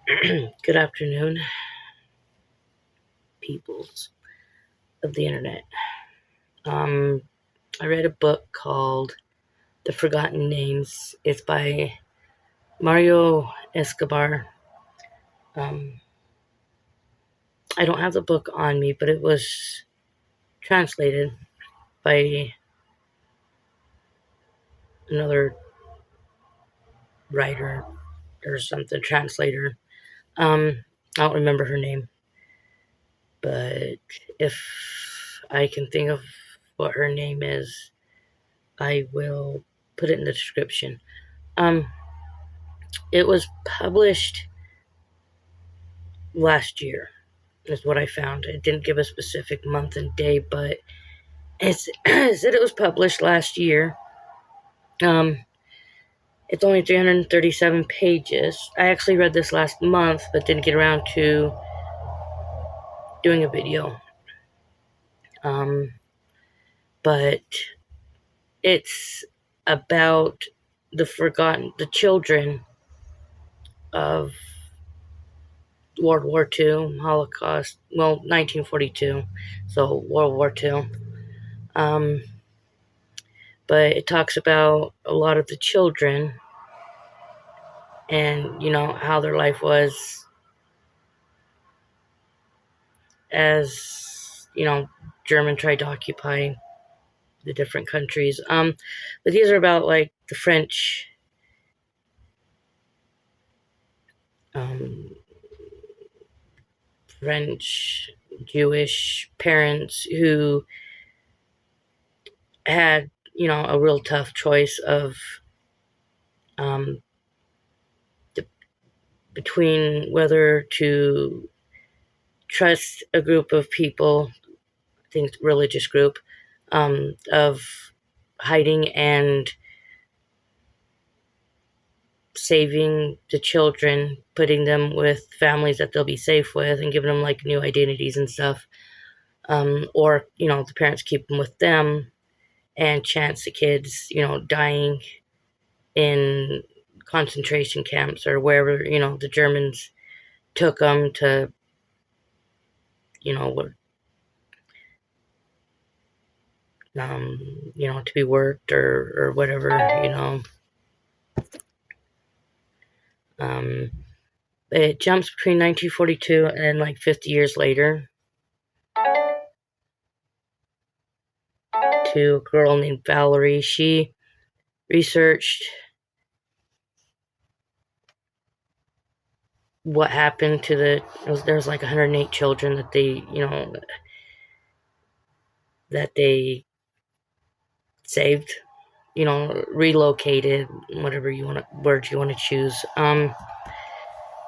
Good afternoon, peoples of the internet. Um, I read a book called The Forgotten Names. It's by Mario Escobar. Um, I don't have the book on me, but it was translated by another writer or something, translator. I don't remember her name, but if I can think of what her name is, I will put it in the description. Um, it was published last year, is what I found. It didn't give a specific month and day, but it said it was published last year. Um, it's only 337 pages. I actually read this last month, but didn't get around to doing a video. Um, but it's about the children of World War II, Holocaust, 1942, so World War II. Um, but it talks about a lot of the children and, how their life was as, German tried to occupy the different countries. But these are about like the um, French Jewish parents who had, a real tough choice of um, between whether to trust a group of people, I think religious group, of hiding and saving the children, putting them with families that they'll be safe with, and giving them like new identities and stuff. Or the parents keep them with them and chance the kids, dying in concentration camps or wherever the Germans took them to, what to be worked or whatever, Um, it jumps between 1942 and like 50 years later to a girl named Valerie. She researched what happened to there's like 108 children that they saved, relocated, whatever words you want to choose.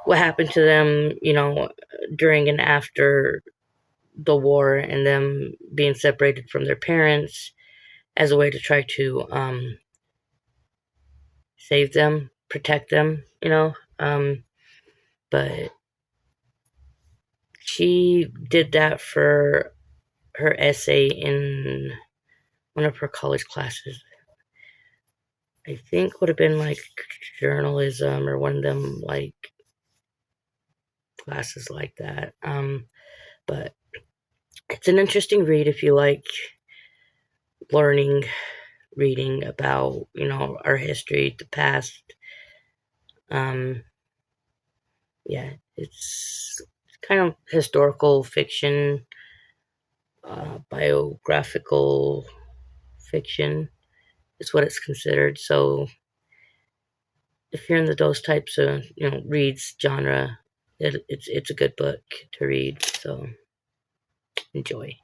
What happened to them, during and after the war, and them being separated from their parents as a way to try to save them, protect them, but she did that for her essay in one of her college classes. I think would have been like journalism or one of them like classes like that. But it's an interesting read if you like learning, reading about, our history, the past. Yeah, it's kind of historical fiction, biographical fiction is what it's considered. So if you're into those types of reads genre, it's a good book to read. So enjoy.